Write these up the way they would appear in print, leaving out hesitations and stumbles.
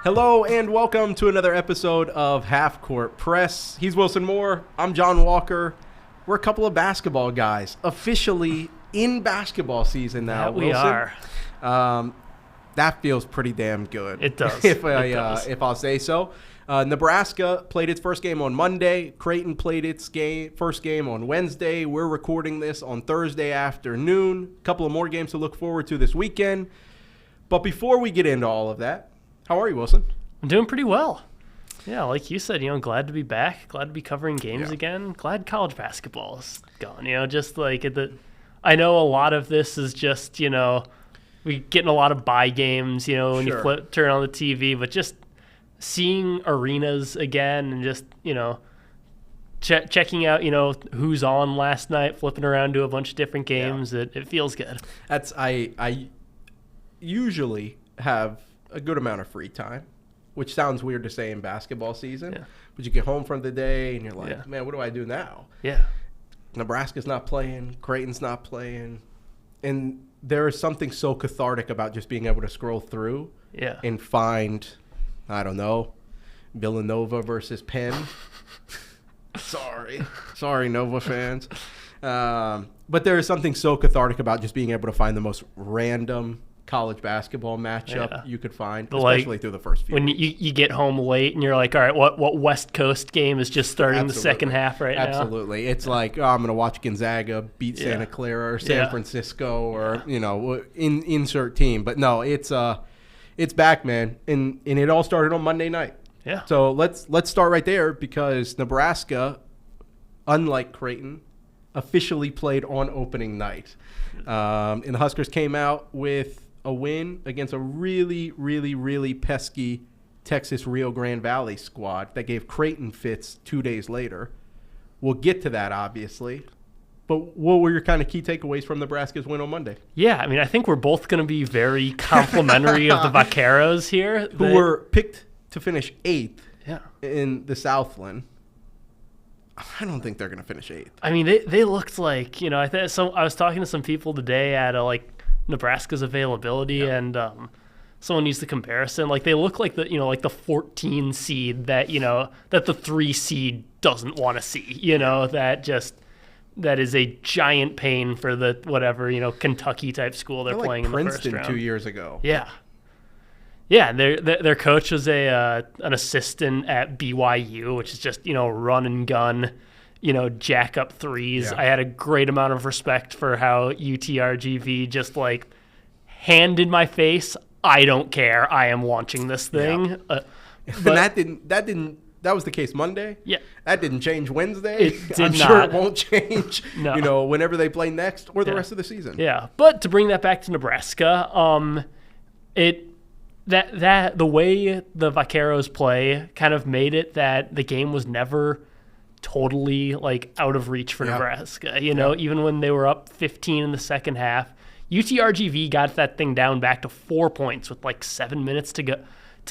Hello and welcome to another episode of Half Court Press. He's Wilson Moore. I'm Jon Walker. We're a couple of basketball guys, officially in basketball season now. That we Wilson. are. That feels pretty damn good. It does. if I'll say so. Nebraska played its first game on Monday. Creighton played its first game on Wednesday. We're recording this on Thursday afternoon. A couple of more games to look forward to this weekend. But before we get into all of that, how are you, Wilson? I'm doing pretty well. Yeah, like you said, glad to be back. Glad to be covering games again. Glad college basketball is gone. Just like I know a lot of this is just, we getting a lot of bye games, when you turn on the TV, but just seeing arenas again and just, checking out, who's on last night, flipping around to a bunch of different games, it feels good. I usually have a good amount of free time, which sounds weird to say in basketball season, but you get home from the day and you're like, man, what do I do now? Yeah. Nebraska's not playing, Creighton's not playing, and there is something so cathartic about just being able to scroll through and find, I don't know, Villanova versus Penn. Sorry, Nova fans. But there is something so cathartic about just being able to find the most random college basketball matchup you could find, especially through the first few when weeks. you get home late and you're like, all right, what West Coast game is just starting the second half now? Absolutely. It's like, I'm going to watch Gonzaga beat Santa Clara or San Francisco or, insert team. But no, it's back, man. And it all started on Monday night. Yeah. So let's start right there because Nebraska, unlike Creighton, officially played on opening night. And the Huskers came out with a win against a really, really, really pesky Texas Rio Grande Valley squad that gave Creighton fits 2 days later. We'll get to that, obviously. But what were your kind of key takeaways from Nebraska's win on Monday? Yeah, I mean, I think we're both going to be very complimentary of the Vaqueros here. Who were picked to finish 8th in the Southland. I don't think they're going to finish 8th. I mean, they looked like, I was talking to some people today at Nebraska's availability, and someone used the comparison. Like, they look like the 14 seed that, that the 3 seed doesn't want to see, that is a giant pain for the whatever, Kentucky type school they're playing like in the first Princeton round. 2 years ago. Yeah. Yeah, their coach was an assistant at BYU, which is just, run and gun, jack up threes. I had a great amount of respect for how UTRGV just hand in my face, I don't care, I am launching this thing. But that was the case Monday. Yeah. That didn't change Wednesday. It did I'm not. sure it won't change, No. Whenever they play next or the rest of the season. Yeah. But to bring that back to Nebraska, that the way the Vaqueros play kind of made it that the game was never totally out of reach for Nebraska. Even when they were up 15 in the second half, UTRGV got that thing down back to 4 points with 7 minutes to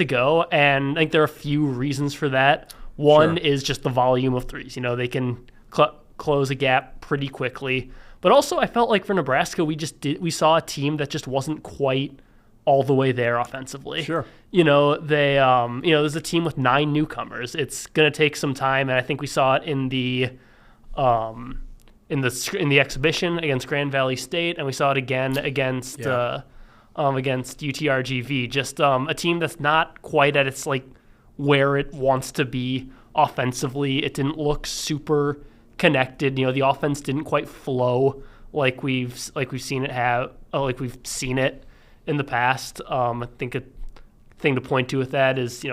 go. And I think there are a few reasons for that. One is just the volume of threes. They can close a gap pretty quickly. But also I felt like for Nebraska, we saw a team that just wasn't quite all the way there offensively. Sure. They there's a team with 9 newcomers. It's going to take some time, and I think we saw it in the exhibition against Grand Valley State, and we saw it again against UTRGV. Just a team that's not quite at its where it wants to be offensively. It didn't look super connected. The offense didn't quite flow like we've seen it in the past. I think a thing to point to with that is,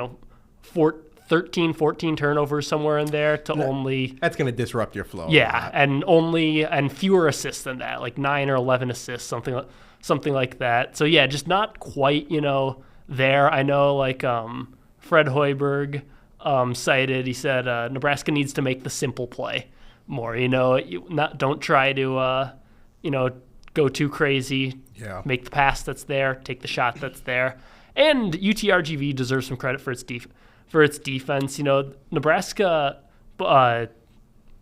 13, 14 turnovers somewhere in there only... That's going to disrupt your flow. Yeah, and fewer assists than that, 9 or 11 assists, something like that. So, yeah, just not quite, there. I know, Fred Hoiberg cited, he said, Nebraska needs to make the simple play more, don't try to, go too crazy. Yeah. Make the pass that's there, take the shot that's there. And UTRGV deserves some credit for its defense. Nebraska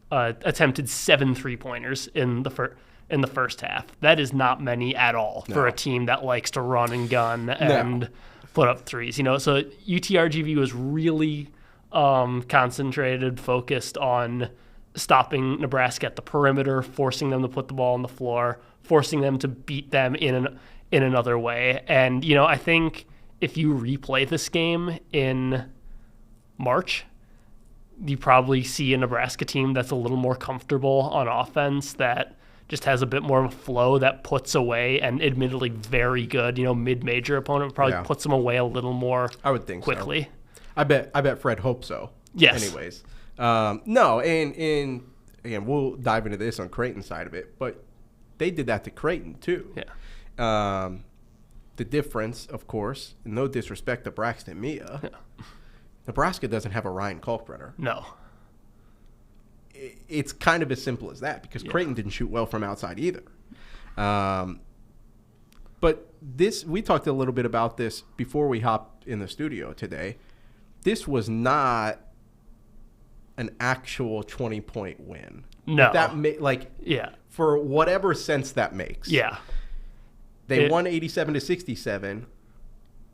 attempted 7 3-pointers in the first half. That is not many at all for a team that likes to run and gun and threes. So UTRGV was really concentrated, focused on stopping Nebraska at the perimeter, forcing them to put the ball on the floor, forcing them to beat them in another way. And, I think if you replay this game in March, you probably see a Nebraska team that's a little more comfortable on offense, that just has a bit more of a flow, that puts away an admittedly very good, mid-major opponent, probably puts them away a little more I would think quickly. So. I bet Fred hopes so. Yes. Anyways. No, and again, we'll dive into this on Creighton's side of it, but they did that to Creighton too. Yeah. The difference, of course, no disrespect to Braxton Mia, Nebraska doesn't have a Ryan Kalkbrenner. No. It's kind of as simple as that, because Creighton didn't shoot well from outside either. But we talked a little bit about this before we hopped in the studio today. This was not an actual 20-point win. No. For whatever sense that makes. Yeah. They won 87-67,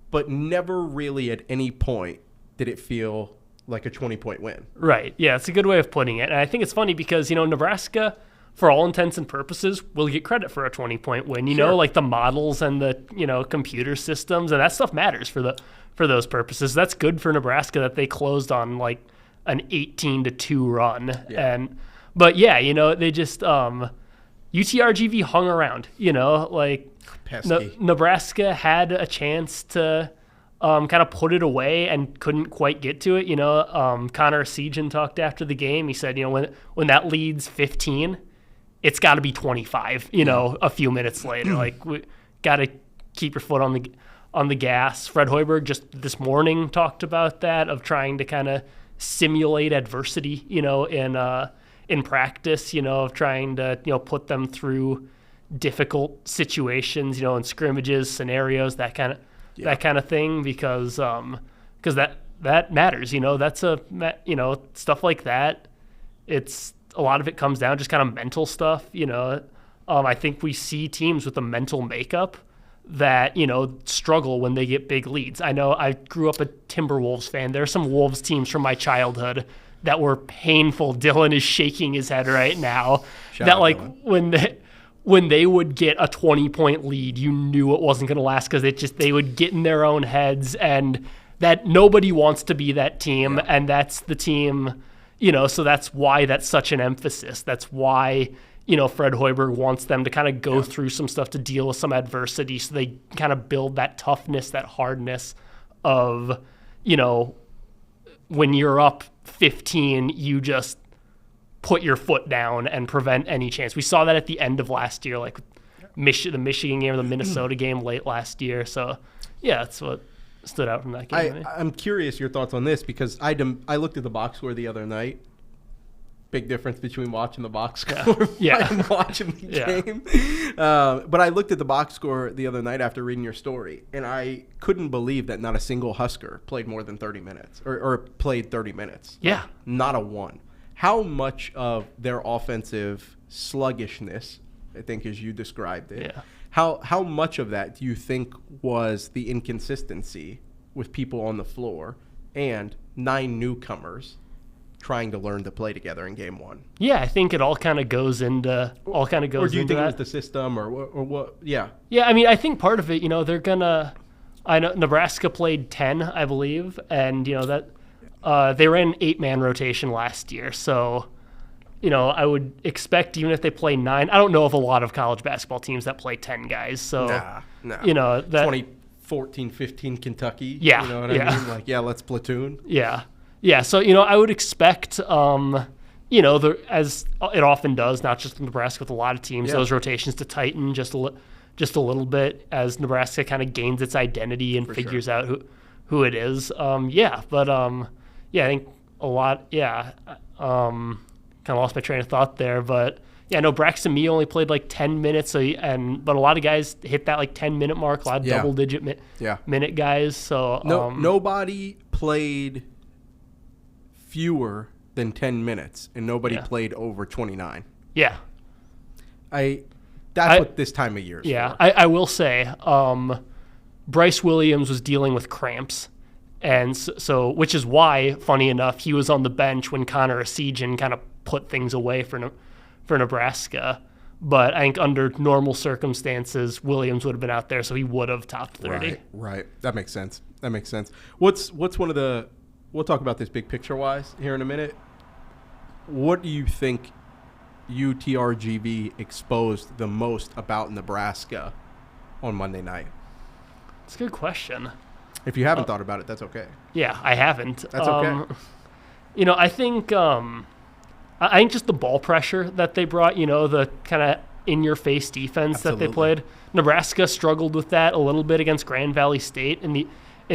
but never really at any point did it feel like a 20-point win. Right. Yeah, it's a good way of putting it. And I think it's funny because, Nebraska, for all intents and purposes, will get credit for a 20-point win. You know, like the models and the, computer systems, and that stuff matters for those purposes. That's good for Nebraska that they closed on like an 18-2 run. Yeah. But they just UTRGV hung around, Pesky. Nebraska had a chance to kind of put it away and couldn't quite get to it. Connor Sejan talked after the game. He said, when that leads 15, it's got to be 25, a few minutes later. We got to keep your foot on the gas. Fred Hoiberg just this morning talked about that, of trying to kind of simulate adversity, in practice, of trying to, put them through difficult situations, in scrimmages, scenarios, that kind of thing, because that matters, that's stuff like that. It's a lot of it comes down just kind of mental stuff, I think we see teams with a mental makeup that, struggle when they get big leads. I know I grew up a Timberwolves fan. There are some Wolves teams from my childhood that were painful. Dylan is shaking his head right now. Shout out, Dylan. When they would get a 20-point lead, you knew it wasn't going to last, because they would get in their own heads, and that nobody wants to be that team, and that's the team, so that's why that's such an emphasis. That's why, Fred Hoiberg wants them to kind of go through some stuff to deal with some adversity, so they kind of build that toughness, that hardness of, when you're up 15, you just put your foot down and prevent any chance. We saw that at the end of last year, like the Michigan game or the Minnesota game late last year. So, that's what stood out from that game. I'm curious your thoughts on this, because I looked at the box score the other night. Big difference between watching the box score and watching the game. But I looked at the box score the other night after reading your story, and I couldn't believe that not a single Husker played more than 30 minutes or played 30 minutes. Yeah. Not a one. How much of their offensive sluggishness, I think as you described it, how much of that do you think was the inconsistency with people on the floor and 9 newcomers trying to learn to play together in game one? Yeah, I think it all kind of goes into Or do you think it was the system or what? Yeah. Yeah, I mean, I think part of it, they're gonna. I know Nebraska played 10, I believe, and that they ran an 8-man rotation last year, so. I would expect, even if they play 9, I don't know of a lot of college basketball teams that play 10 guys. So, nah. That 2014-15 Kentucky. Yeah. You know what I mean? Let's platoon. Yeah. Yeah. So, I would expect, as it often does, not just in Nebraska, with a lot of teams, those rotations to tighten just a little bit as Nebraska kind of gains its identity and figures out who it is. I think a lot, kind of lost my train of thought there, but Braxton Mee only played like 10 minutes, but a lot of guys hit that like 10-minute mark, a lot of double-digit minute guys. So nobody played fewer than 10 minutes, and nobody played over 29. Yeah, that's what this time of year is for. I will say, Bryce Williams was dealing with cramps. And so, which is why, funny enough, he was on the bench when Connor Essegian kind of put things away for Nebraska. But I think under normal circumstances, Williams would have been out there, so he would have topped 30. Right. That makes sense. What's one of the – we'll talk about this big picture-wise here in a minute. What do you think UTRGV exposed the most about Nebraska on Monday night? It's a good question. If you haven't thought about it, that's okay. Yeah, I haven't. That's okay. I think just the ball pressure that they brought, the kind of in-your-face defense that they played. Nebraska struggled with that a little bit against Grand Valley State in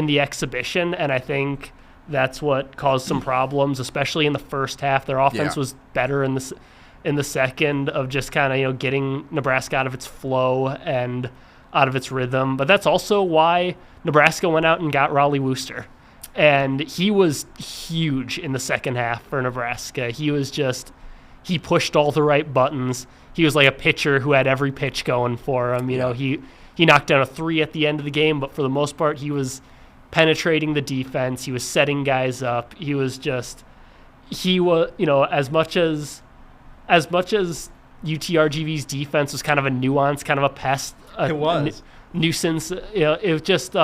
the exhibition, and I think that's what caused some problems, especially in the first half. Their offense was better in the second of just kind of getting Nebraska out of its flow and out of its rhythm. But that's also why Nebraska went out and got Raleigh Wooster. And he was huge in the second half for Nebraska. He pushed all the right buttons. He was like a pitcher who had every pitch going for him. He knocked down a 3 at the end of the game, but for the most part, he was penetrating the defense. He was setting guys up. As much as UTRGV's defense was kind of a nuance, kind of a pest. It was. Nuisance. It was just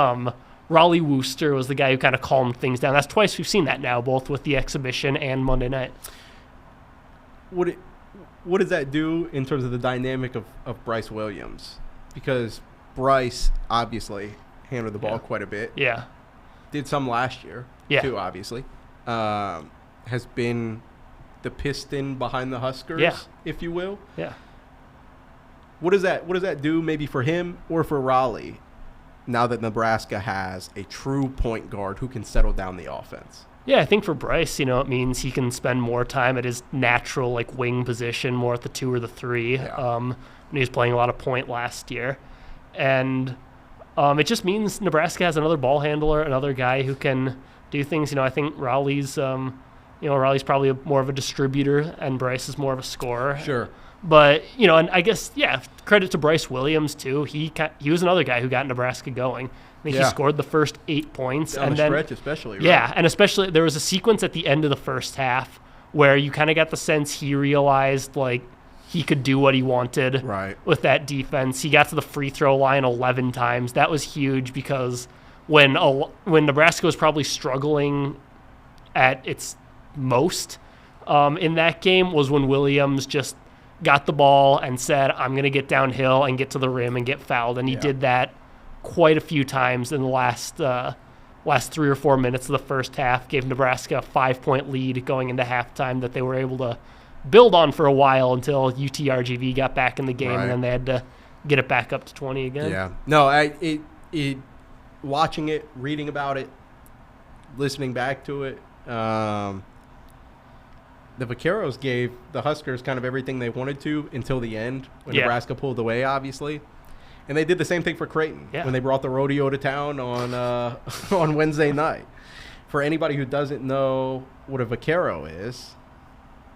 Raleigh Wooster was the guy who kind of calmed things down. That's twice we've seen that now, both with the exhibition and Monday night. What does that do in terms of the dynamic of Bryce Williams? Because Bryce obviously handled the ball quite a bit. Yeah. Did some last year, too, obviously. Has been the piston behind the Huskers, if you will. Yeah. What does that do maybe for him or for Raleigh now that Nebraska has a true point guard who can settle down the offense? Yeah, I think for Bryce, it means he can spend more time at his natural wing position, more at the 2 or the 3. When he was playing a lot of point last year. And it just means Nebraska has another ball handler, another guy who can do things. I think Raleigh's probably more of a distributor and Bryce is more of a scorer. Sure. But, and I guess, credit to Bryce Williams, too. He was another guy who got Nebraska going. I think he scored the first 8 points. On the stretch especially, right? Yeah, and especially there was a sequence at the end of the first half where you kind of got the sense he realized, he could do what he wanted with that defense. He got to the free throw line 11 times. That was huge because when Nebraska was probably struggling at its most in that game was when Williams just got the ball and said, I'm going to get downhill and get to the rim and get fouled. And he did that quite a few times in the last 3 or 4 minutes of the first half, gave Nebraska a 5-point lead going into halftime that they were able to build on for a while until UTRGV got back in the game, and then they had to get it back up to 20 again. Yeah. No, watching it, reading about it, listening back to it, the Vaqueros gave the Huskers kind of everything they wanted to until the end when Nebraska pulled away, obviously. And they did the same thing for Creighton when they brought the rodeo to town on Wednesday night. For anybody who doesn't know what a vaquero is,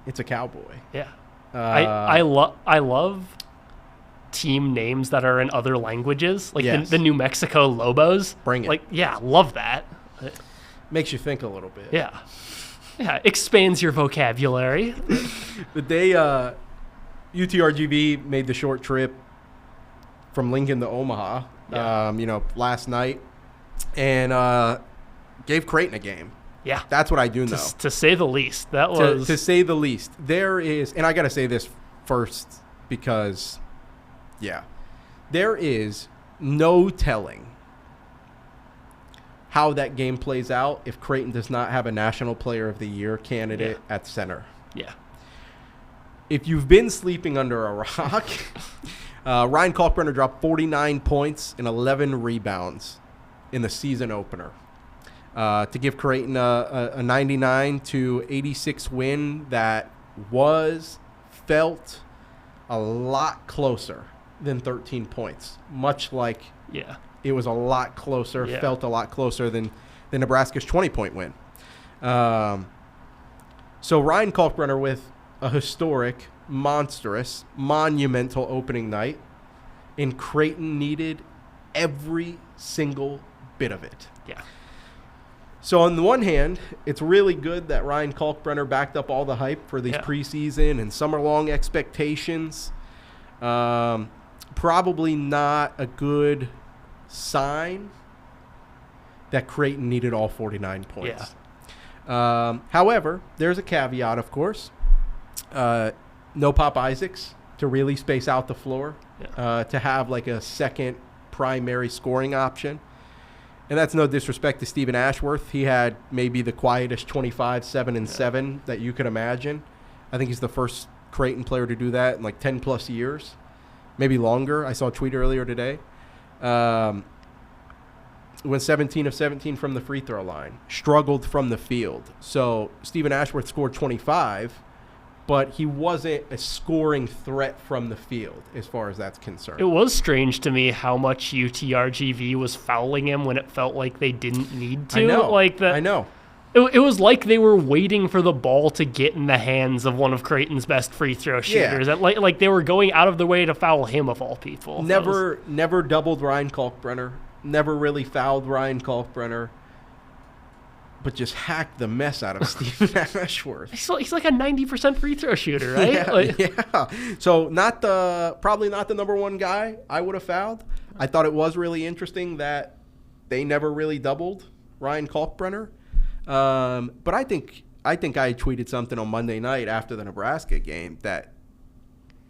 it's a cowboy. Yeah. I love team names that are in other languages, the New Mexico Lobos. Bring it. Love that. Makes you think a little bit. Yeah. Yeah, expands your vocabulary. The day UTRGV made the short trip from Lincoln to Omaha, last night, and gave Creighton a game. Yeah. That's what I do know. To say the least. That was... To say the least. There is, and I got to say this first because, there is no telling how that game plays out if Creighton does not have a National Player of the Year candidate at center. Yeah. If you've been sleeping under a rock, Ryan Kalkbrenner dropped 49 points and 11 rebounds in the season opener to give Creighton a 99-86 win that felt a lot closer than 13 points, much like it was a lot closer, felt a lot closer than Nebraska's 20-point win. So Ryan Kalkbrenner with a historic, monstrous, monumental opening night, and Creighton needed Every single bit of it. Yeah. So on the one hand, it's really good that Ryan Kalkbrenner backed up all the hype for these preseason and summer-long expectations. Probably not a good sign that Creighton needed all 49 points. Yeah. However, there's a caveat, of course. No Pop Isaacs to really space out the floor, to have like a second primary scoring option. And that's no disrespect to Stephen Ashworth. He had maybe the quietest 25, 7, and 7 that you could imagine. I think he's the first Creighton player to do that in like 10-plus years, maybe longer. I saw a tweet earlier today. Went 17 of 17 from the free throw line. Struggled from the field. So Stephen Ashworth scored 25, but he wasn't a scoring threat from the field as far as that's concerned. It was strange to me how much UTRGV was fouling him when it felt like they didn't need to. I know. It was like they were waiting for the ball to get in the hands of one of Creighton's best free throw shooters. Yeah. Like they were going out of their way to foul him of all people. Never doubled Ryan Kalkbrenner. Never really fouled Ryan Kalkbrenner. But just hacked the mess out of Stephen Ashworth. He's like a 90% free throw shooter, right? Yeah. So probably not the number one guy I would have fouled. I thought it was really interesting that they never really doubled Ryan Kalkbrenner. But I think I tweeted something on Monday night after the Nebraska game that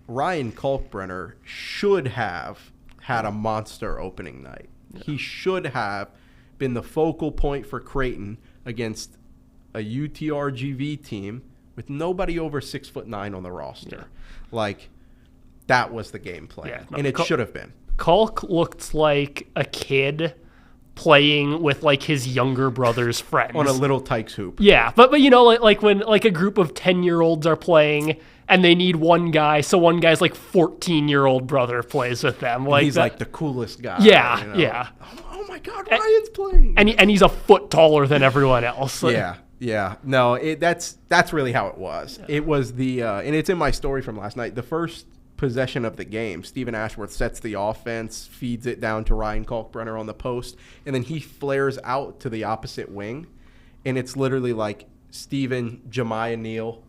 Ryan Kalkbrenner should have had a monster opening night. Yeah. He should have been the focal point for Creighton against a UTRGV team with nobody over 6'9" on the roster. Yeah. Like, that was the game plan, and it should have been. Kalk looked like a kid playing with like his younger brother's friends on a little Tykes hoop. Yeah, but you know, like when like a group of 10-year-olds are playing and they need one guy, so one guy's like 14-year-old brother plays with them. Like he's like the coolest guy. Yeah, you know? Yeah. Oh my God, Ryan's playing, and he's a foot taller than everyone else. Yeah. No, that's really how it was. Yeah. It was and it's in my story from last night. The first possession of the game, Stephen Ashworth sets the offense, feeds it down to Ryan Kalkbrenner on the post, and then he flares out to the opposite wing, and it's literally like Stephen, Jemiah Neal,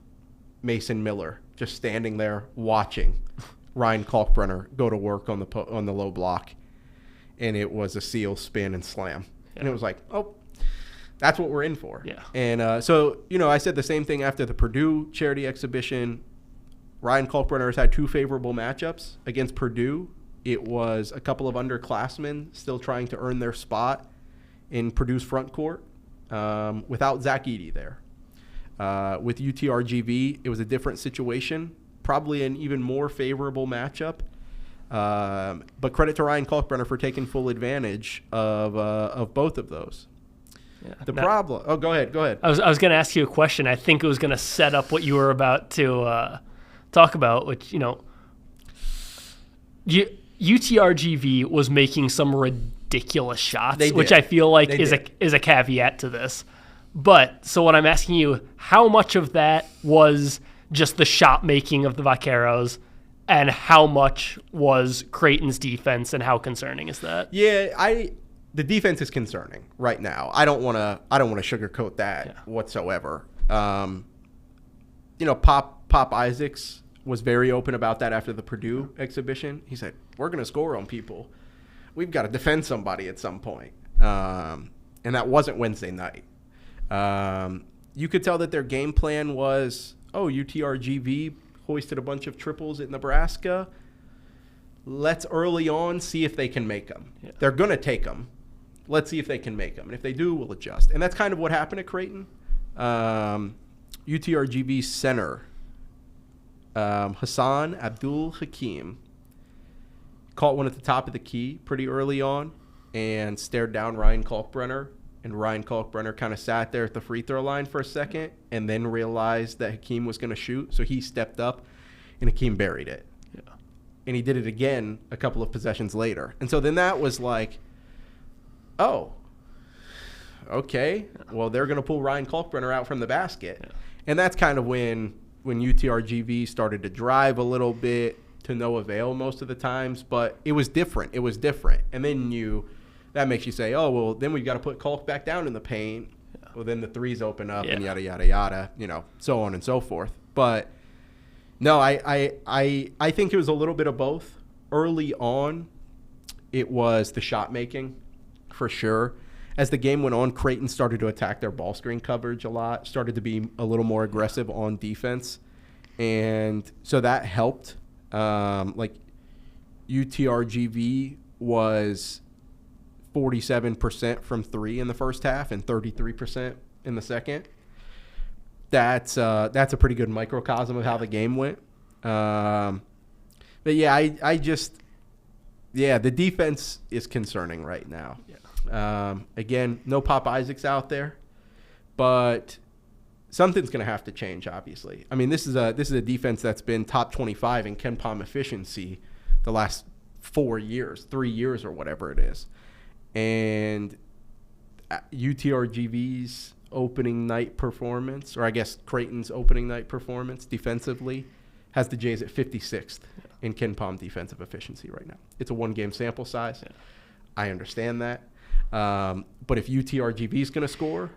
Mason Miller just standing there watching Ryan Kalkbrenner go to work on the low block, and it was a seal, spin, and slam. Yeah. And it was like, oh, that's what we're in for. Yeah. And so, you know, I said the same thing after the Purdue charity exhibition. Ryan Kalkbrenner has had two favorable matchups. Against Purdue, it was a couple of underclassmen still trying to earn their spot in Purdue's front court without Zach Edey there. With UTRGV, it was a different situation, probably an even more favorable matchup. But credit to Ryan Kalkbrenner for taking full advantage of both of those. Yeah. Problem. Oh, go ahead. I was going to ask you a question. I think it was going to set up what you were about to talk about, which, you know, UTRGV was making some ridiculous shots, which I feel like is a caveat to this. But so what I'm asking you, how much of that was just the shot making of the Vaqueros, and how much was Creighton's defense, and how concerning is that? Yeah, the defense is concerning right now. I don't want to sugarcoat that whatsoever. You know, Pop Isaacs was very open about that after the Purdue exhibition. He said, "We're going to score on people. We've got to defend somebody at some point." And that wasn't Wednesday night. You could tell that their game plan was, UTRGV hoisted a bunch of triples at Nebraska. Let's early on see if they can make them. Yeah. They're going to take them. Let's see if they can make them. And if they do, we'll adjust. And that's kind of what happened at Creighton. UTRGV center, Hassan Abdul Hakim, caught one at the top of the key pretty early on and stared down Ryan Kalkbrenner. And Ryan Kalkbrenner kind of sat there at the free throw line for a second and then realized that Hakeem was going to shoot. So he stepped up, and Hakeem buried it. Yeah. And he did it again a couple of possessions later. And so then that was like, oh, okay, well, they're going to pull Ryan Kalkbrenner out from the basket. Yeah. And that's kind of when UTRGV started to drive a little bit to no avail most of the times, but it was different. And then that makes you say, oh, well, then we've got to put Kalk back down in the paint. Yeah. Well, then the threes open up and yada, yada, yada, so on and so forth. But no, I think it was a little bit of both. Early on, it was the shot making for sure. As the game went on, Creighton started to attack their ball screen coverage a lot, started to be a little more aggressive on defense. And so that helped. Like UTRGV was 47% from three in the first half and 33% in the second. That's a pretty good microcosm of how the game went. But yeah, the defense is concerning right now. Yeah. Again, no Pop Isaacs out there, but something's going to have to change, obviously. I mean, this is a defense that's been top 25 in KenPom efficiency the last 3 years or whatever it is. And UTRGV's opening night performance, or I guess Creighton's opening night performance defensively, has the Jays at 56th in KenPom defensive efficiency right now. It's a one-game sample size. Yeah. I understand that. But if UTRGV is going to score,